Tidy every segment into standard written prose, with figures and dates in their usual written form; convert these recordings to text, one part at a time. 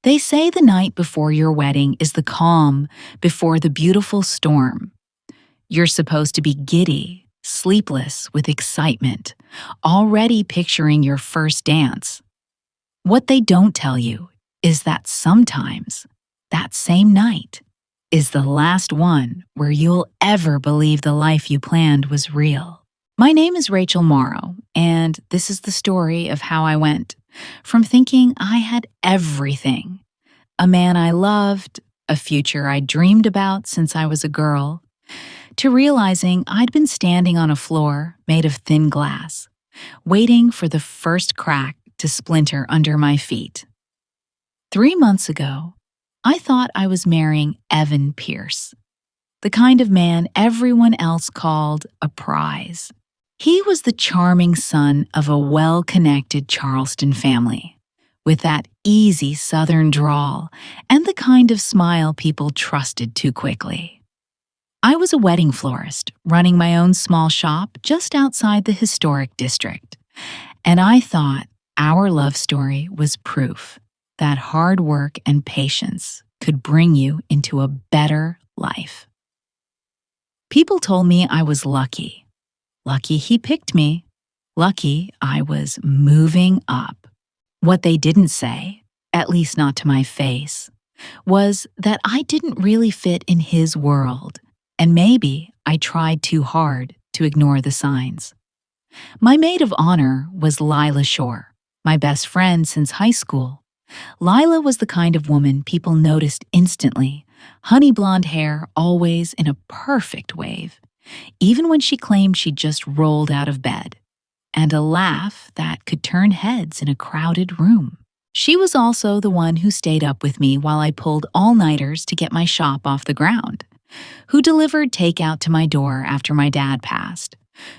They say the night before your wedding is the calm before the beautiful storm. You're supposed to be giddy, sleepless with excitement, already picturing your first dance. What they don't tell you is that sometimes that same night is the last one where you'll ever believe the life you planned was real. My name is Rachel Morrow, and this is the story of how I went from thinking I had everything, a man I loved, a future I dreamed about since I was a girl, to realizing I'd been standing on a floor made of thin glass, waiting for the first crack to splinter under my feet. 3 months ago, I thought I was marrying Evan Pierce, the kind of man everyone else called a prize. He was the charming son of a well-connected Charleston family, with that easy Southern drawl and the kind of smile people trusted too quickly. I was a wedding florist, running my own small shop just outside the historic district, and I thought our love story was proof that hard work and patience could bring you into a better life. People told me I was lucky. Lucky he picked me. Lucky I was moving up. What they didn't say, at least not to my face, was that I didn't really fit in his world, and maybe I tried too hard to ignore the signs. My maid of honor was Lila Shore, my best friend since high school. Lila was the kind of woman people noticed instantly, honey blonde hair always in a perfect wave, even when she claimed she'd just rolled out of bed, and a laugh that could turn heads in a crowded room. She was also the one who stayed up with me while I pulled all-nighters to get my shop off the ground, who delivered takeout to my door after my dad passed,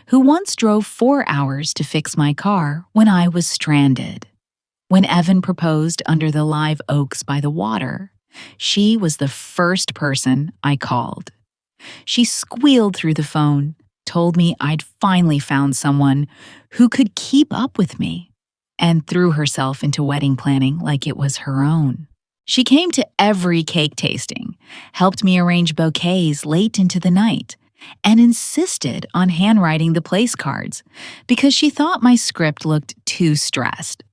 who once drove 4 hours to fix my car when I was stranded. When Evan proposed under the live oaks by the water, she was the first person I called. She squealed through the phone, told me I'd finally found someone who could keep up with me, and threw herself into wedding planning like it was her own. She came to every cake tasting, helped me arrange bouquets late into the night, and insisted on handwriting the place cards because she thought my script looked too stressed.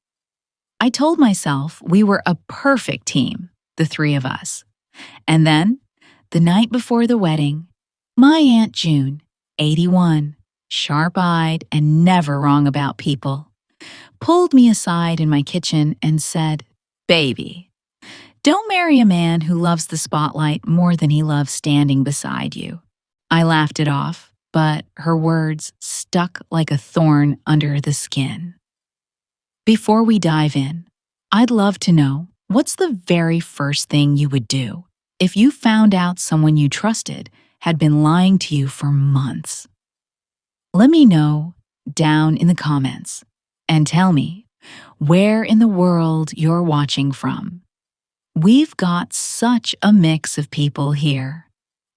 I told myself we were a perfect team, the three of us. And then, the night before the wedding, my Aunt June, 81, sharp-eyed and never wrong about people, pulled me aside in my kitchen and said, "Baby, don't marry a man who loves the spotlight more than he loves standing beside you." I laughed it off, but her words stuck like a thorn under the skin. Before we dive in, I'd love to know, what's the very first thing you would do if you found out someone you trusted had been lying to you for months? Let me know down in the comments and tell me where in the world you're watching from. We've got such a mix of people here,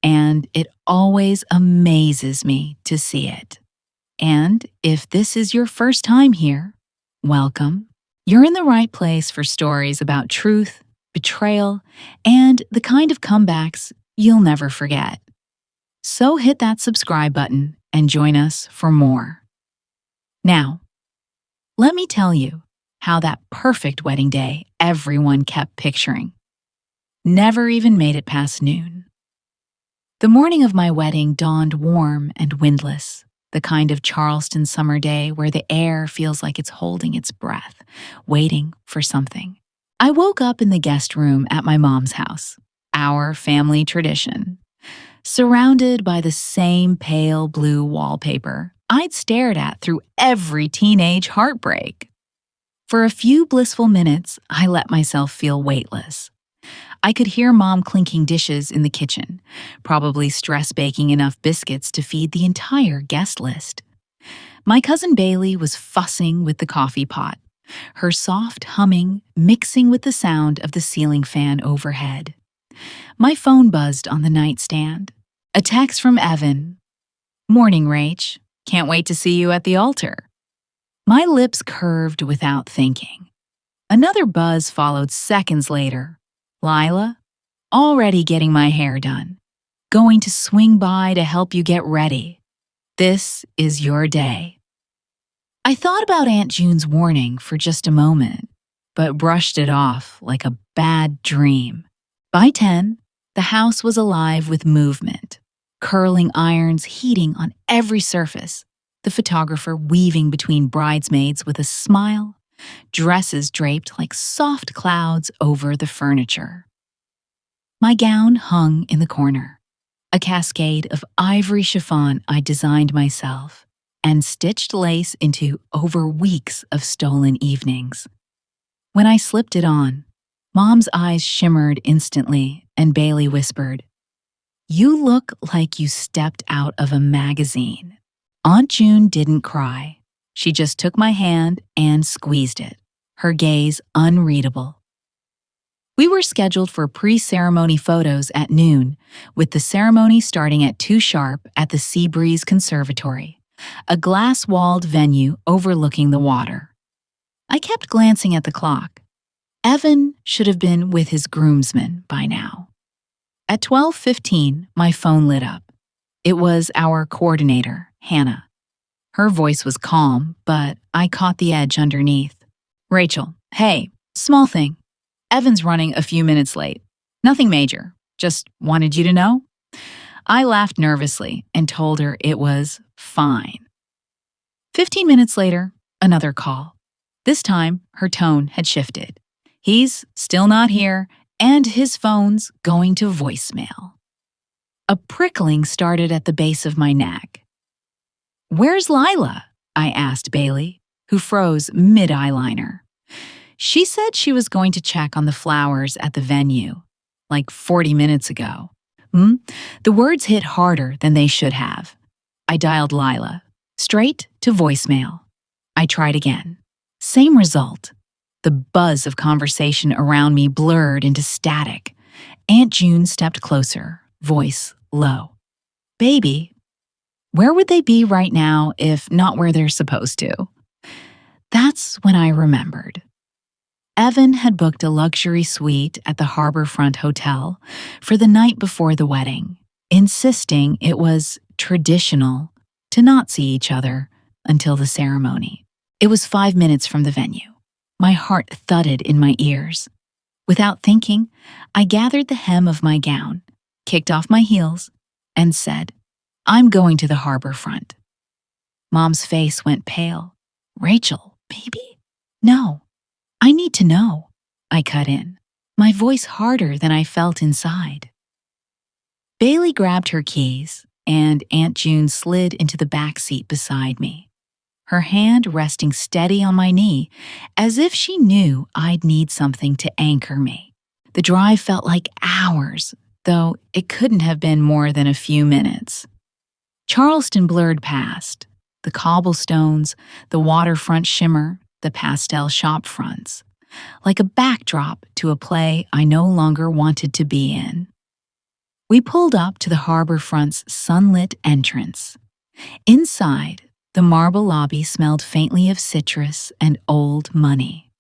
and it always amazes me to see it. And if this is your first time here, welcome. You're in the right place for stories about truth, betrayal, and the kind of comebacks you'll never forget. So hit that subscribe button and join us for more. Now, let me tell you how that perfect wedding day everyone kept picturing never even made it past noon. The morning of my wedding dawned warm and windless, the kind of Charleston summer day where the air feels like it's holding its breath, waiting for something. I woke up in the guest room at my mom's house, our family tradition, surrounded by the same pale blue wallpaper I'd stared at through every teenage heartbreak. For a few blissful minutes, I let myself feel weightless. I could hear Mom clinking dishes in the kitchen, probably stress baking enough biscuits to feed the entire guest list. My cousin Bailey was fussing with the coffee pot, her soft humming mixing with the sound of the ceiling fan overhead. My phone buzzed on the nightstand. A text from Evan. "Morning, Rach. Can't wait to see you at the altar." My lips curved without thinking. Another buzz followed seconds later. Lila, already getting my hair done. Going to swing by to help you get ready. This is your day. I thought about Aunt June's warning for just a moment, but brushed it off like a bad dream. By 10, the house was alive with movement, curling irons heating on every surface, the photographer weaving between bridesmaids with a smile, dresses draped like soft clouds over the furniture. My gown hung in the corner, a cascade of ivory chiffon I designed myself and stitched lace into over weeks of stolen evenings. When I slipped it on, Mom's eyes shimmered instantly and Bailey whispered, "You look like you stepped out of a magazine." Aunt June didn't cry. She just took my hand and squeezed it, her gaze unreadable. We were scheduled for pre-ceremony photos at noon, with the ceremony starting at 2 sharp at the Seabreeze Conservatory, a glass-walled venue overlooking the water. I kept glancing at the clock. Evan should have been with his groomsmen by now. At 12:15, my phone lit up. It was our coordinator, Hannah. Her voice was calm, but I caught the edge underneath. "Rachel, hey, small thing. Evan's running a few minutes late. Nothing major. Just wanted you to know." I laughed nervously and told her it was fine. 15 minutes later, another call. This time, her tone had shifted. He's still not here, and his phone's going to voicemail. A prickling started at the base of my neck. "Where's Lila?" I asked Bailey, who froze mid-eyeliner. She said she was going to check on the flowers at the venue, like 40 minutes ago. The words hit harder than they should have. I dialed Lila, straight to voicemail. I tried again. Same result. The buzz of conversation around me blurred into static. Aunt June stepped closer, voice low. "Baby, where would they be right now if not where they're supposed to?" That's when I remembered. Evan had booked a luxury suite at the Harborfront Hotel for the night before the wedding, insisting it was traditional to not see each other until the ceremony. It was 5 minutes from the venue. My heart thudded in my ears. Without thinking, I gathered the hem of my gown, kicked off my heels, and said, "I'm going to the Harborfront." Mom's face went pale. "Rachel, baby? No. I need to know," I cut in, my voice harder than I felt inside. Bailey grabbed her keys, and Aunt June slid into the back seat beside me, her hand resting steady on my knee, as if she knew I'd need something to anchor me. The drive felt like hours, though it couldn't have been more than a few minutes. Charleston blurred past, the cobblestones, the waterfront shimmer, the pastel shop fronts, like a backdrop to a play I no longer wanted to be in. We pulled up to the Harborfront's sunlit entrance. Inside, the marble lobby smelled faintly of citrus and old money.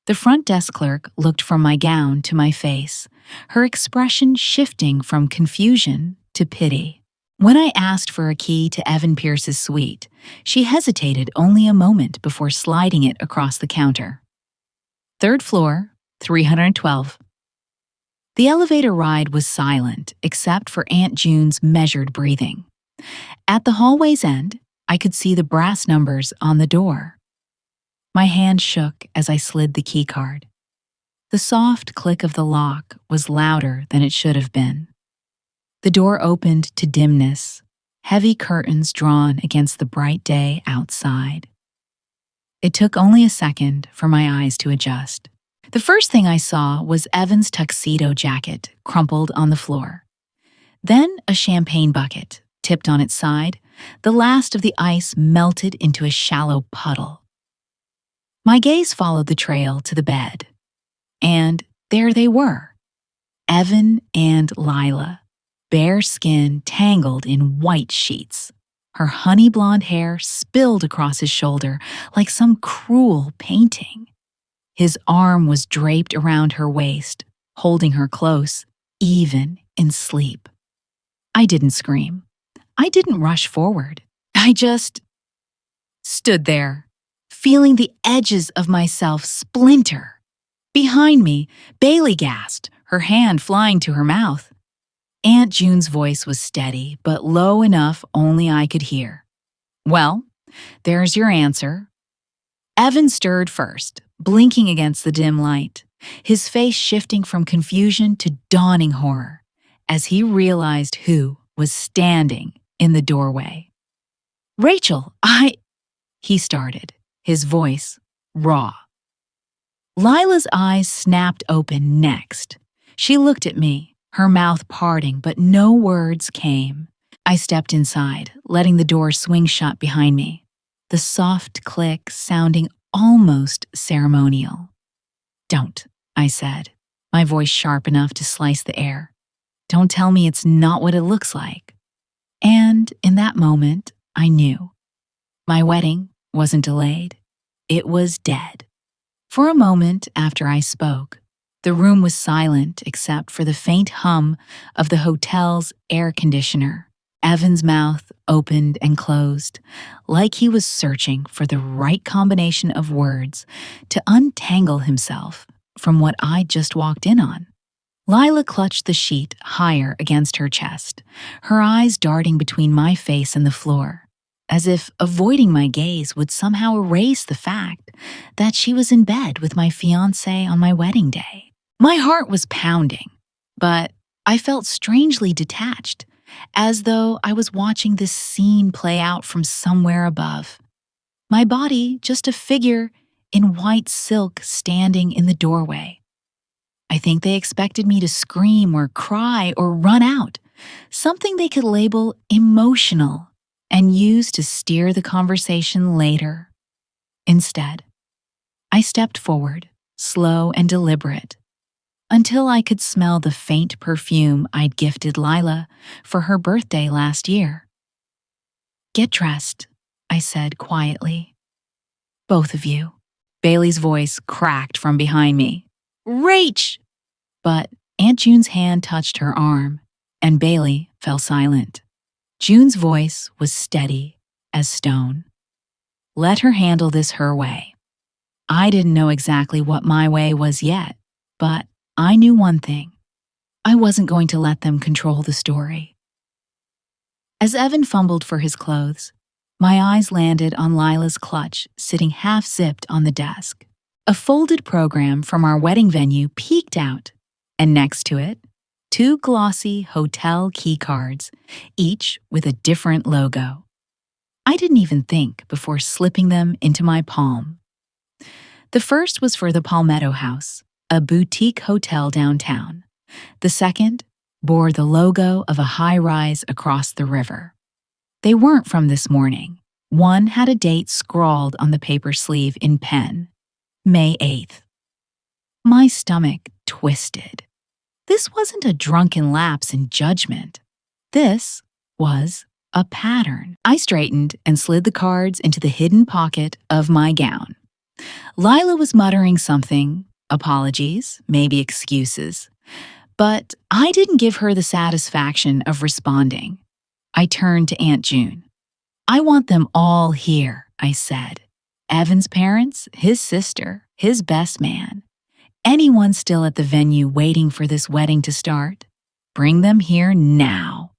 The front desk clerk looked from my gown to my face, her expression shifting from confusion to pity. When I asked for a key to Evan Pierce's suite, she hesitated only a moment before sliding it across the counter. "3rd floor, 312. The elevator ride was silent except for Aunt June's measured breathing. At the hallway's end, I could see the brass numbers on the door. My hand shook as I slid the keycard. The soft click of the lock was louder than it should have been. The door opened to dimness, heavy curtains drawn against the bright day outside. It took only a second for my eyes to adjust. The first thing I saw was Evan's tuxedo jacket crumpled on the floor. Then a champagne bucket, tipped on its side, the last of the ice melted into a shallow puddle. My gaze followed the trail to the bed. And there they were, Evan and Lila. Bare skin tangled in white sheets, her honey blonde hair spilled across his shoulder like some cruel painting. His arm was draped around her waist, holding her close, even in sleep. I didn't scream. I didn't rush forward. I just stood there, feeling the edges of myself splinter. Behind me, Bailey gasped, her hand flying to her mouth. Aunt June's voice was steady, but low enough only I could hear. "Well, there's your answer." Evan stirred first, blinking against the dim light, his face shifting from confusion to dawning horror as he realized who was standing in the doorway. "Rachel, he started, his voice raw. Lila's eyes snapped open next. She looked at me, her mouth parting, but no words came. I stepped inside, letting the door swing shut behind me, the soft click sounding almost ceremonial. "Don't," I said, my voice sharp enough to slice the air. "Don't tell me it's not what it looks like." And in that moment, I knew. My wedding wasn't delayed. It was dead. For a moment after I spoke, the room was silent except for the faint hum of the hotel's air conditioner. Evan's mouth opened and closed, like he was searching for the right combination of words to untangle himself from what I just walked in on. Lila clutched the sheet higher against her chest, her eyes darting between my face and the floor, as if avoiding my gaze would somehow erase the fact that she was in bed with my fiancé on my wedding day. My heart was pounding, but I felt strangely detached, as though I was watching this scene play out from somewhere above. My body just a figure in white silk standing in the doorway. I think they expected me to scream or cry or run out, something they could label emotional and use to steer the conversation later. Instead, I stepped forward, slow and deliberate, until I could smell the faint perfume I'd gifted Lila for her birthday last year. "Get dressed," I said quietly. "Both of you." Bailey's voice cracked from behind me. "Rach!" But Aunt June's hand touched her arm, and Bailey fell silent. June's voice was steady as stone. Let her handle this her way. I didn't know exactly what my way was yet, but I knew one thing. I wasn't going to let them control the story. As Evan fumbled for his clothes, my eyes landed on Lila's clutch sitting half-zipped on the desk. A folded program from our wedding venue peeked out, and next to it, 2 glossy hotel key cards, each with a different logo. I didn't even think before slipping them into my palm. The first was for the Palmetto House, a boutique hotel downtown. The second bore the logo of a high-rise across the river. They weren't from this morning. One had a date scrawled on the paper sleeve in pen, May 8th. My stomach twisted. This wasn't a drunken lapse in judgment. This was a pattern. I straightened and slid the cards into the hidden pocket of my gown. Lila was muttering something, apologies, maybe excuses, but I didn't give her the satisfaction of responding. I turned to Aunt June. "I want them all here," I said. "Evan's parents, his sister, his best man. Anyone still at the venue waiting for this wedding to start? Bring them here now."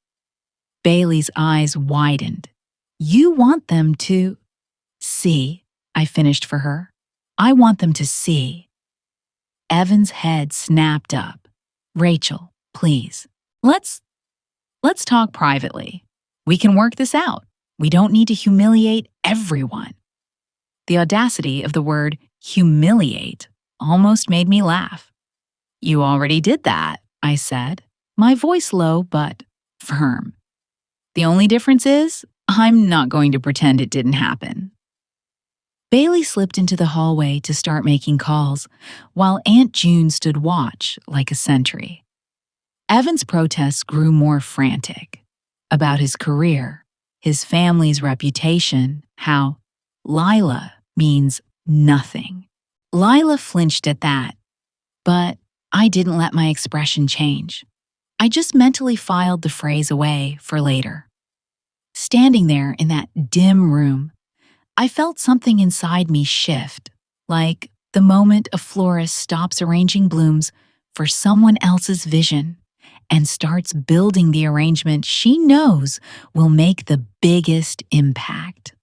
Bailey's eyes widened. "You want them to see," I finished for her. "I want them to see." Evan's head snapped up. "Rachel, please. Let's talk privately. We can work this out. We don't need to humiliate everyone." The audacity of the word humiliate almost made me laugh. "You already did that," I said, my voice low but firm. "The only difference is, I'm not going to pretend it didn't happen." Bailey slipped into the hallway to start making calls, while Aunt June stood watch like a sentry. Evan's protests grew more frantic. About his career, his family's reputation, how Lila means nothing. Lila flinched at that, but I didn't let my expression change. I just mentally filed the phrase away for later. Standing there in that dim room, I felt something inside me shift, like the moment a florist stops arranging blooms for someone else's vision and starts building the arrangement she knows will make the biggest impact.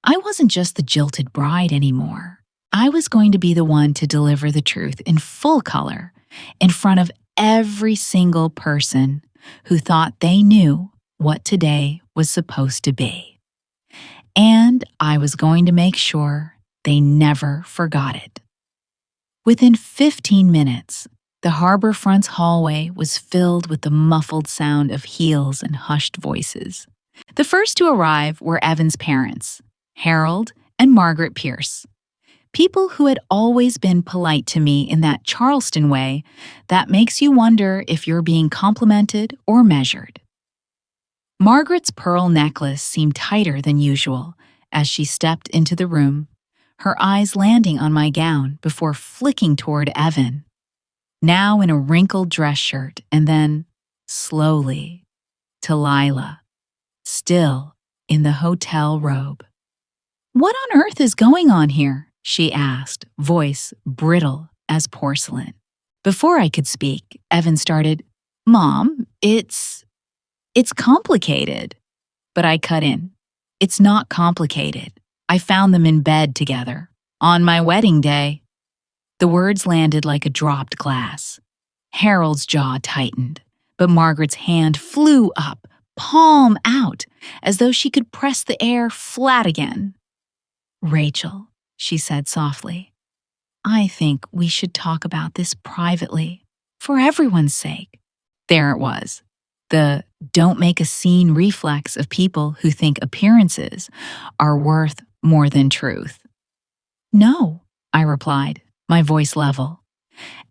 I wasn't just the jilted bride anymore. I was going to be the one to deliver the truth in full color in front of every single person who thought they knew what today was supposed to be. And I was going to make sure they never forgot it. Within 15 minutes, the harborfront's hallway was filled with the muffled sound of heels and hushed voices. The first to arrive were Evan's parents, Harold and Margaret Pierce. People who had always been polite to me in that Charleston way that makes you wonder if you're being complimented or measured. Margaret's pearl necklace seemed tighter than usual as she stepped into the room, her eyes landing on my gown before flicking toward Evan, now in a wrinkled dress shirt, and then, slowly, to Lila, still in the hotel robe. "What on earth is going on here?" she asked, voice brittle as porcelain. Before I could speak, Evan started, "Mom, it's complicated." But I cut in. "It's not complicated. I found them in bed together. On my wedding day." The words landed like a dropped glass. Harold's jaw tightened, but Margaret's hand flew up, palm out, as though she could press the air flat again. "Rachel," she said softly, "I think we should talk about this privately, for everyone's sake." There it was. The don't make a scene reflex of people who think appearances are worth more than truth. "No," I replied, my voice level.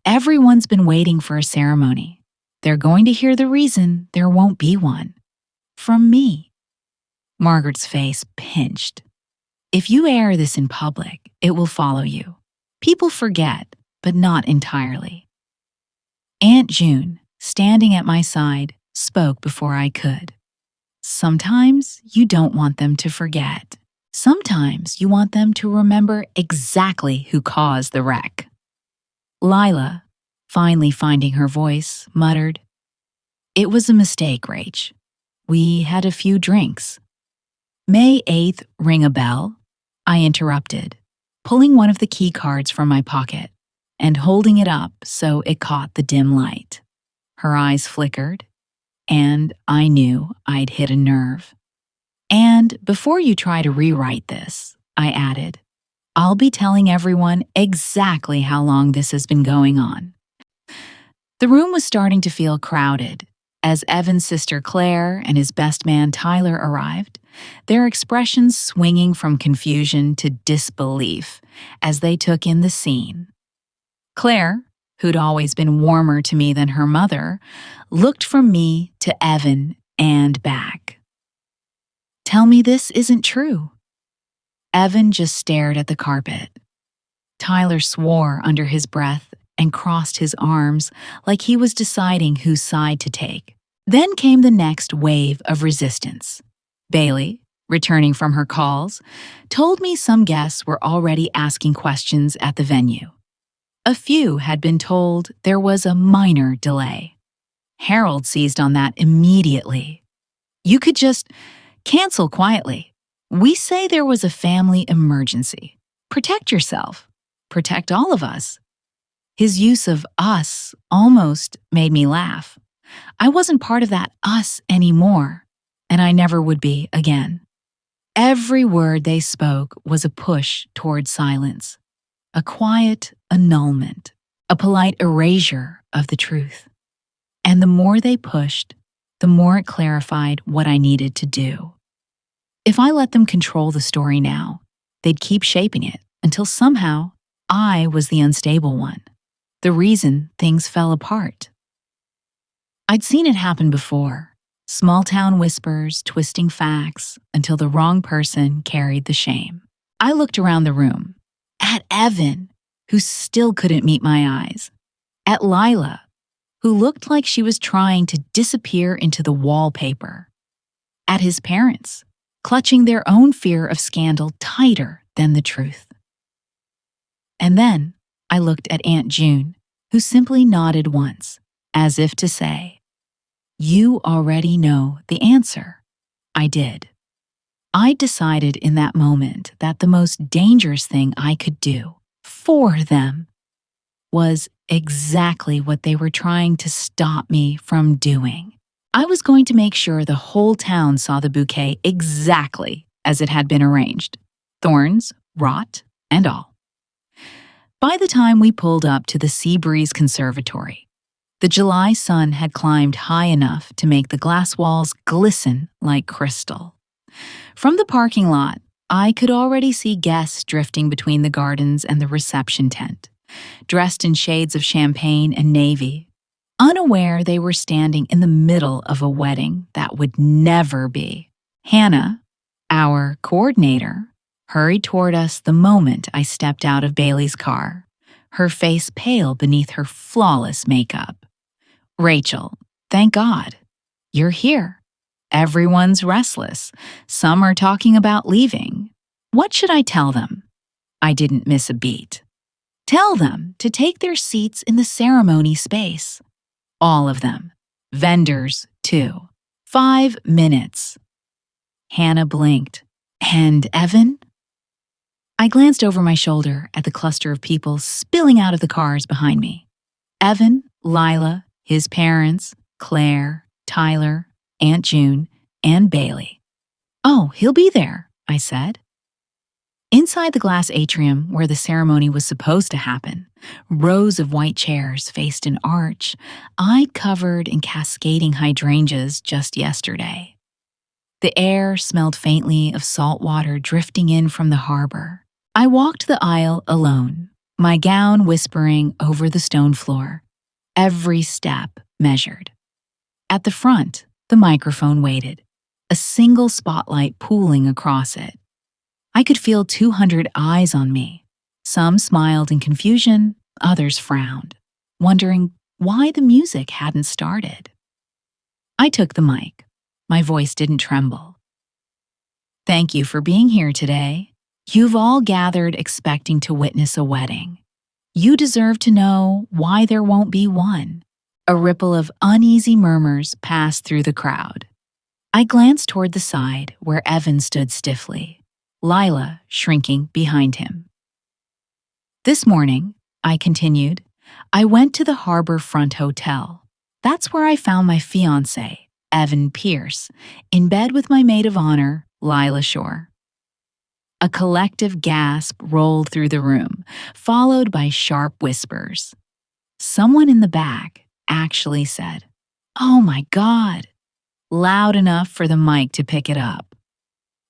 "Everyone's been waiting for a ceremony. They're going to hear the reason there won't be one. From me." Margaret's face pinched. "If you air this in public, it will follow you. People forget, but not entirely." Aunt June, standing at my side, spoke before I could. "Sometimes you don't want them to forget. Sometimes you want them to remember exactly who caused the wreck." Lila, finally finding her voice, muttered, "It was a mistake, Rach. We had a few drinks." "May 8th ring a bell?" I interrupted, pulling one of the key cards from my pocket and holding it up so it caught the dim light. Her eyes flickered, and I knew I'd hit a nerve. "And before you try to rewrite this," I added, "I'll be telling everyone exactly how long this has been going on." The room was starting to feel crowded. As Evan's sister Claire and his best man Tyler arrived, their expressions swinging from confusion to disbelief as they took in the scene. Claire, who'd always been warmer to me than her mother, looked from me to Evan and back. "Tell me this isn't true." Evan just stared at the carpet. Tyler swore under his breath and crossed his arms like he was deciding whose side to take. Then came the next wave of resistance. Bailey, returning from her calls, told me some guests were already asking questions at the venue. A few had been told there was a minor delay. Harold seized on that immediately. "You could just cancel quietly. We say there was a family emergency. Protect yourself. Protect all of us." His use of us almost made me laugh. I wasn't part of that us anymore, and I never would be again. Every word they spoke was a push toward silence, a quiet annulment, a polite erasure of the truth. And the more they pushed, the more it clarified what I needed to do. If I let them control the story now, they'd keep shaping it until somehow I was the unstable one, the reason things fell apart. I'd seen it happen before. Small-town whispers twisting facts until the wrong person carried the shame. I looked around the room, at Evan, who still couldn't meet my eyes, at Lila, who looked like she was trying to disappear into the wallpaper, at his parents, clutching their own fear of scandal tighter than the truth. And then I looked at Aunt June, who simply nodded once, as if to say, "You already know the answer." I did. I decided in that moment that the most dangerous thing I could do for them was exactly what they were trying to stop me from doing. I was going to make sure the whole town saw the bouquet exactly as it had been arranged, thorns, rot, and all. By the time we pulled up to the Seabreeze Conservatory, the July sun had climbed high enough to make the glass walls glisten like crystal. From the parking lot, I could already see guests drifting between the gardens and the reception tent, dressed in shades of champagne and navy, unaware they were standing in the middle of a wedding that would never be. Hannah, our coordinator, hurried toward us the moment I stepped out of Bailey's car, her face pale beneath her flawless makeup. "Rachel, thank God. You're here. Everyone's restless. Some are talking about leaving. What should I tell them?" I didn't miss a beat. "Tell them to take their seats in the ceremony space. All of them. Vendors, too. 5 minutes." Hannah blinked. "And Evan?" I glanced over my shoulder at the cluster of people spilling out of the cars behind me. Evan, Lila, his parents, Claire, Tyler, Aunt June, and Bailey. "Oh, he'll be there," I said. Inside the glass atrium where the ceremony was supposed to happen, rows of white chairs faced an arch I'd covered in cascading hydrangeas just yesterday. The air smelled faintly of salt water drifting in from the harbor. I walked the aisle alone, my gown whispering over the stone floor, every step measured. At the front, the microphone waited, a single spotlight pooling across it. I could feel 200 eyes on me. Some smiled in confusion, others frowned, wondering why the music hadn't started. I took the mic. My voice didn't tremble. "Thank you for being here today. You've all gathered expecting to witness a wedding. You deserve to know why there won't be one." A ripple of uneasy murmurs passed through the crowd. I glanced toward the side where Evan stood stiffly, Lila shrinking behind him. "This morning," I continued, "I went to the Harbor Front Hotel. That's where I found my fiancé, Evan Pierce, in bed with my maid of honor, Lila Shore." A collective gasp rolled through the room, followed by sharp whispers. Someone in the back actually said, "Oh my God," loud enough for the mic to pick it up.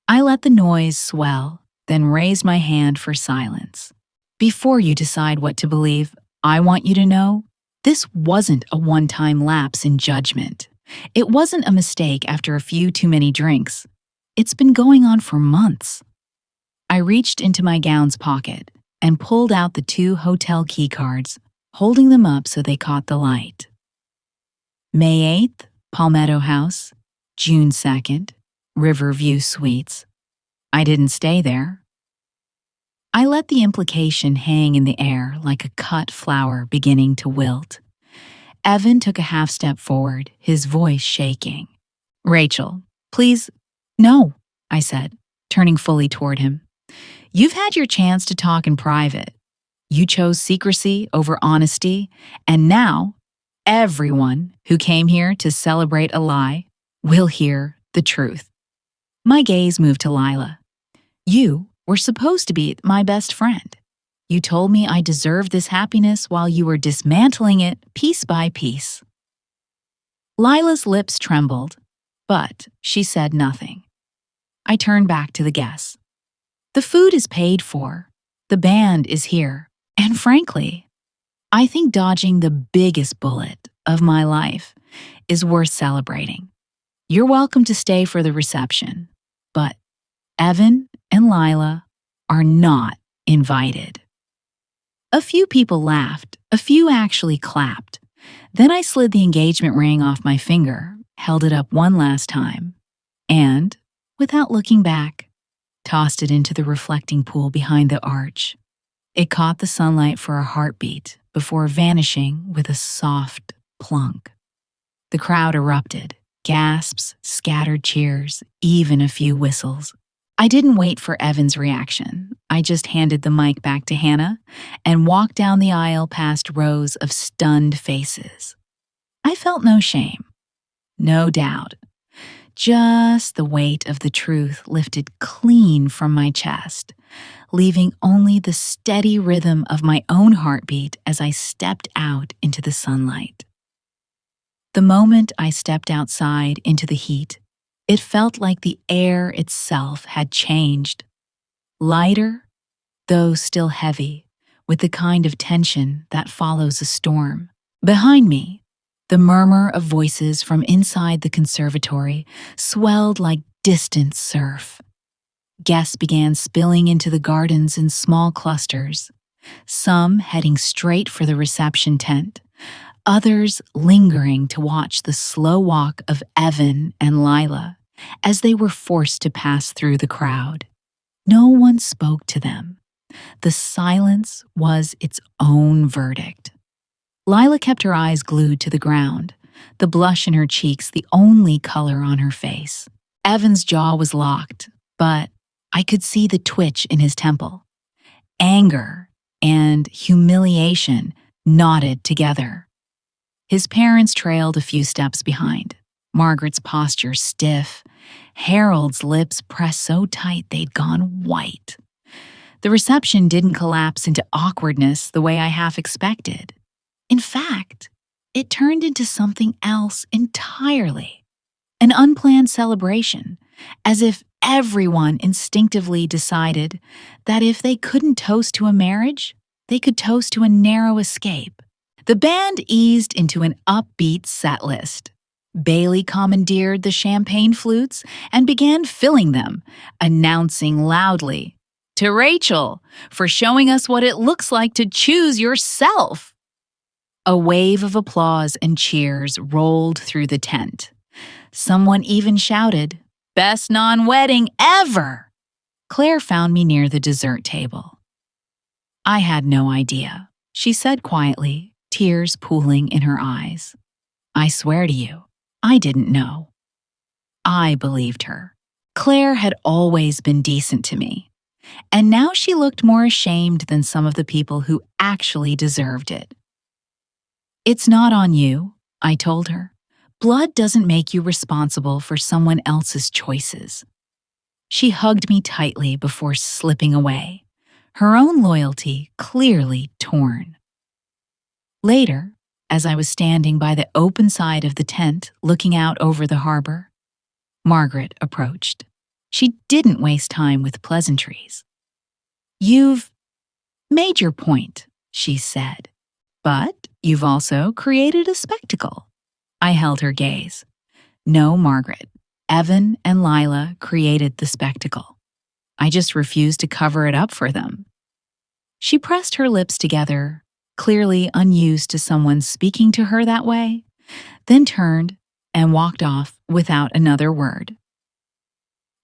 I let the noise swell, then raised my hand for silence. "Before you decide what to believe, I want you to know this wasn't a one-time lapse in judgment. It wasn't a mistake after a few too many drinks. It's been going on for months." I reached into my gown's pocket and pulled out the 2 hotel key cards, holding them up so they caught the light. May 8th, Palmetto House. June 2nd, Riverview Suites. I didn't stay there. I let the implication hang in the air like a cut flower beginning to wilt. Evan took a half step forward, his voice shaking. "Rachel, please." "No," I said, turning fully toward him. "You've had your chance to talk in private. You chose secrecy over honesty, and now everyone who came here to celebrate a lie will hear the truth." My gaze moved to Lila. "You were supposed to be my best friend. You told me I deserved this happiness while you were dismantling it piece by piece." Lila's lips trembled, but she said nothing. I turned back to the guests. "The food is paid for. The band is here. And frankly, I think dodging the biggest bullet of my life is worth celebrating. You're welcome to stay for the reception, but Evan and Lila are not invited." A few people laughed, a few actually clapped. Then I slid the engagement ring off my finger, held it up one last time, and, without looking back, tossed it into the reflecting pool behind the arch. It caught the sunlight for a heartbeat before vanishing with a soft plunk. The crowd erupted, gasps, scattered cheers, even a few whistles. I didn't wait for Evan's reaction. I just handed the mic back to Hannah and walked down the aisle past rows of stunned faces. I felt no shame, no doubt. Just the weight of the truth lifted clean from my chest, leaving only the steady rhythm of my own heartbeat as I stepped out into the sunlight. The moment I stepped outside into the heat, it felt like the air itself had changed. Lighter, though still heavy, with the kind of tension that follows a storm. Behind me, the murmur of voices from inside the conservatory swelled like distant surf. Guests began spilling into the gardens in small clusters, some heading straight for the reception tent, others lingering to watch the slow walk of Evan and Lila as they were forced to pass through the crowd. No one spoke to them. The silence was its own verdict. Lila kept her eyes glued to the ground, the blush in her cheeks the only color on her face. Evan's jaw was locked, but I could see the twitch in his temple. Anger and humiliation knotted together. His parents trailed a few steps behind, Margaret's posture stiff, Harold's lips pressed so tight they'd gone white. The reception didn't collapse into awkwardness the way I half expected. In fact, it turned into something else entirely. An unplanned celebration, as if everyone instinctively decided that if they couldn't toast to a marriage, they could toast to a narrow escape. The band eased into an upbeat set list. Bailey commandeered the champagne flutes and began filling them, announcing loudly, "To Rachel, for showing us what it looks like to choose yourself." A wave of applause and cheers rolled through the tent. Someone even shouted, "Best non-wedding ever!" Claire found me near the dessert table. "I had no idea," she said quietly, tears pooling in her eyes. "I swear to you, I didn't know." I believed her. Claire had always been decent to me, and now she looked more ashamed than some of the people who actually deserved it. "It's not on you," I told her. "Blood doesn't make you responsible for someone else's choices." She hugged me tightly before slipping away, her own loyalty clearly torn. Later, as I was standing by the open side of the tent looking out over the harbor, Margaret approached. She didn't waste time with pleasantries. "You've made your point," she said, "but you've also created a spectacle." I held her gaze. "No, Margaret. Evan and Lila created the spectacle. I just refused to cover it up for them." She pressed her lips together, clearly unused to someone speaking to her that way, then turned and walked off without another word.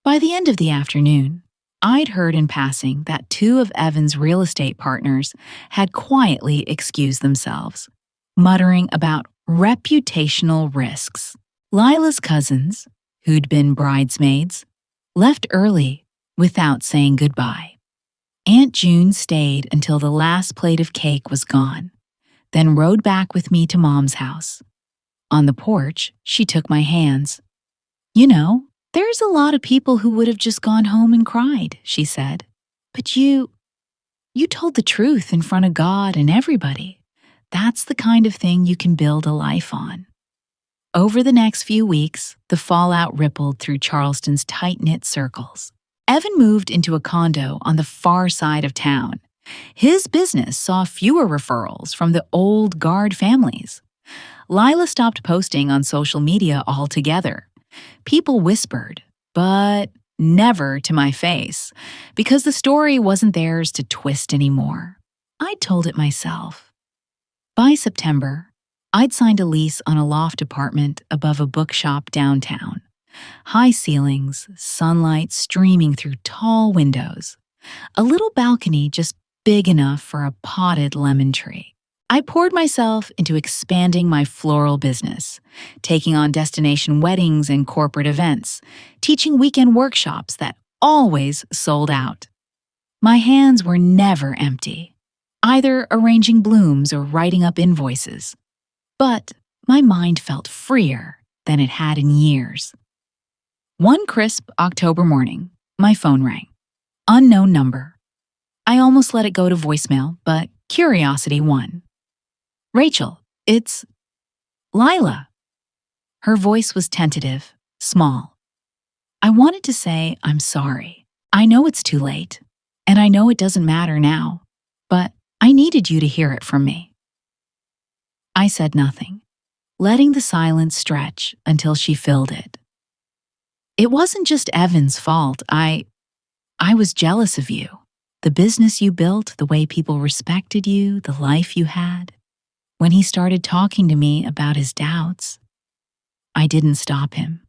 By the end of the afternoon, I'd heard in passing that two of Evan's real estate partners had quietly excused themselves, muttering about reputational risks. Lila's cousins, who'd been bridesmaids, left early without saying goodbye. Aunt June stayed until the last plate of cake was gone, then rode back with me to Mom's house. On the porch, she took my hands. "You know, there's a lot of people who would have just gone home and cried," she said. "But you told the truth in front of God and everybody. That's the kind of thing you can build a life on." Over the next few weeks, the fallout rippled through Charleston's tight-knit circles. Evan moved into a condo on the far side of town. His business saw fewer referrals from the old guard families. Lila stopped posting on social media altogether. People whispered, but never to my face, because the story wasn't theirs to twist anymore. I'd told it myself. By September, I'd signed a lease on a loft apartment above a bookshop downtown. High ceilings, sunlight streaming through tall windows, a little balcony just big enough for a potted lemon tree. I poured myself into expanding my floral business, taking on destination weddings and corporate events, teaching weekend workshops that always sold out. My hands were never empty, either arranging blooms or writing up invoices. But my mind felt freer than it had in years. One crisp October morning, my phone rang. Unknown number. I almost let it go to voicemail, but curiosity won. Rachel, it's Lila. Her voice was tentative, small. I wanted to say I'm sorry. I know it's too late, and I know it doesn't matter now, but I needed you to hear it from me. I said nothing, letting the silence stretch until she filled it. It wasn't just Evan's fault. I was jealous of you. The business you built, the way people respected you, the life you had. When he started talking to me about his doubts, I didn't stop him.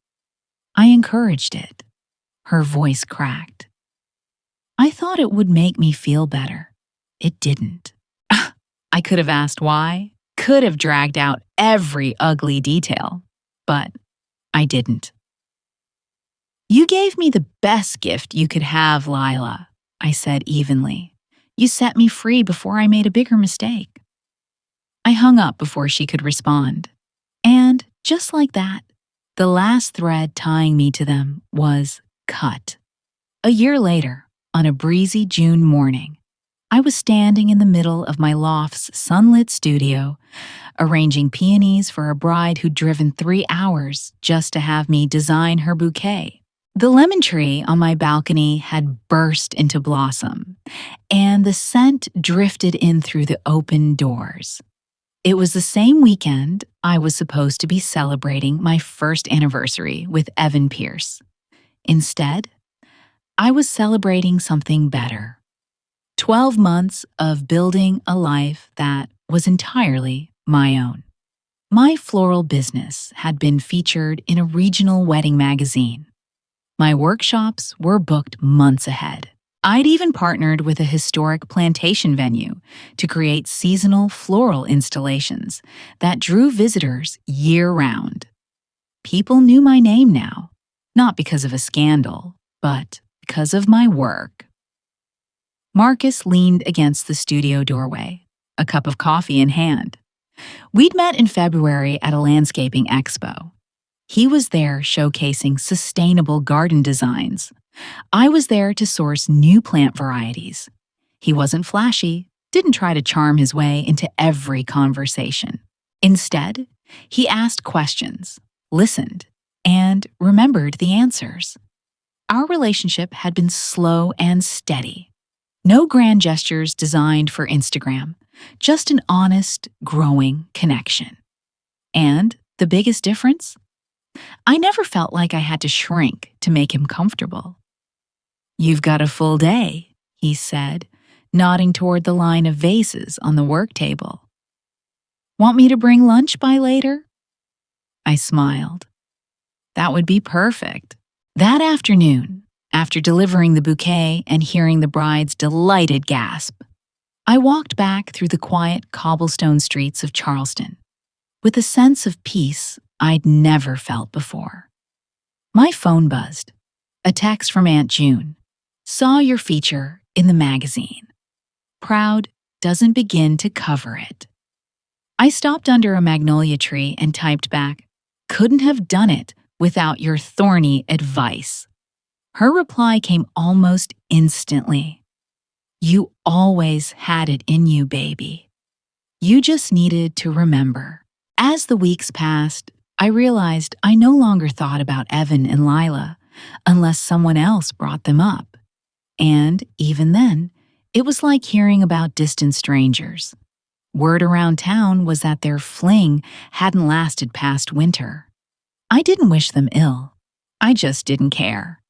I encouraged it. Her voice cracked. I thought it would make me feel better. It didn't. I could have asked why, could have dragged out every ugly detail, but I didn't. You gave me the best gift you could have, Lila, I said evenly. You set me free before I made a bigger mistake. I hung up before she could respond. And just like that, the last thread tying me to them was cut. A year later, on a breezy June morning, I was standing in the middle of my loft's sunlit studio, arranging peonies for a bride who'd driven 3 hours just to have me design her bouquet. The lemon tree on my balcony had burst into blossom, and the scent drifted in through the open doors. It was the same weekend I was supposed to be celebrating my first anniversary with Evan Pierce. Instead, I was celebrating something better. 12 months of building a life that was entirely my own. My floral business had been featured in a regional wedding magazine. My workshops were booked months ahead. I'd even partnered with a historic plantation venue to create seasonal floral installations that drew visitors year-round. People knew my name now, not because of a scandal, but because of my work. Marcus leaned against the studio doorway, a cup of coffee in hand. We'd met in February at a landscaping expo. He was there showcasing sustainable garden designs. I was there to source new plant varieties. He wasn't flashy, didn't try to charm his way into every conversation. Instead, he asked questions, listened, and remembered the answers. Our relationship had been slow and steady. No grand gestures designed for Instagram, just an honest, growing connection. And the biggest difference? I never felt like I had to shrink to make him comfortable. You've got a full day, he said, nodding toward the line of vases on the work table. Want me to bring lunch by later? I smiled. That would be perfect. That afternoon, after delivering the bouquet and hearing the bride's delighted gasp, I walked back through the quiet cobblestone streets of Charleston with a sense of peace I'd never felt before. My phone buzzed. A text from Aunt June. Saw your feature in the magazine. Proud doesn't begin to cover it. I stopped under a magnolia tree and typed back, couldn't have done it without your thorny advice. Her reply came almost instantly. You always had it in you, baby. You just needed to remember. As the weeks passed, I realized I no longer thought about Evan and Lila unless someone else brought them up. And even then, it was like hearing about distant strangers. Word around town was that their fling hadn't lasted past winter. I didn't wish them ill. I just didn't care.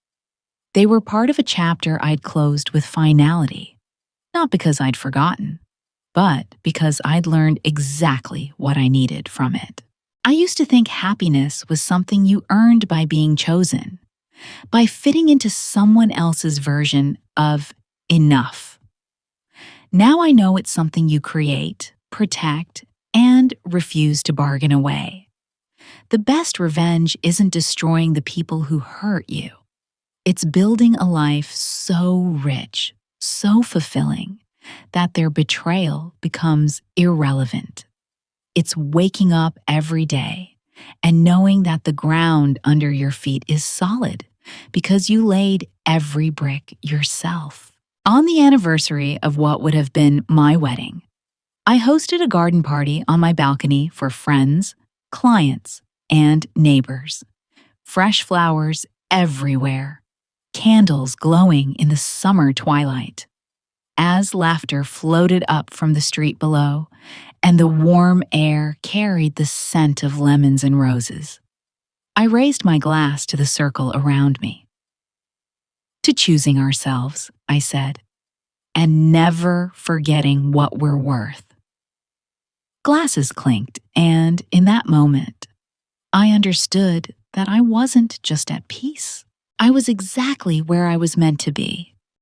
They were part of a chapter I'd closed with finality, not because I'd forgotten, but because I'd learned exactly what I needed from it. I used to think happiness was something you earned by being chosen, by fitting into someone else's version of enough. Now I know it's something you create, protect, and refuse to bargain away. The best revenge isn't destroying the people who hurt you. It's building a life so rich, so fulfilling, that their betrayal becomes irrelevant. It's waking up every day and knowing that the ground under your feet is solid because you laid every brick yourself. On the anniversary of what would have been my wedding, I hosted a garden party on my balcony for friends, clients, and neighbors. Fresh flowers everywhere, candles glowing in the summer twilight. As laughter floated up from the street below, and the warm air carried the scent of lemons and roses, I raised my glass to the circle around me. To choosing ourselves, I said, and never forgetting what we're worth. Glasses clinked, and in that moment, I understood that I wasn't just at peace. I was exactly where I was meant to be.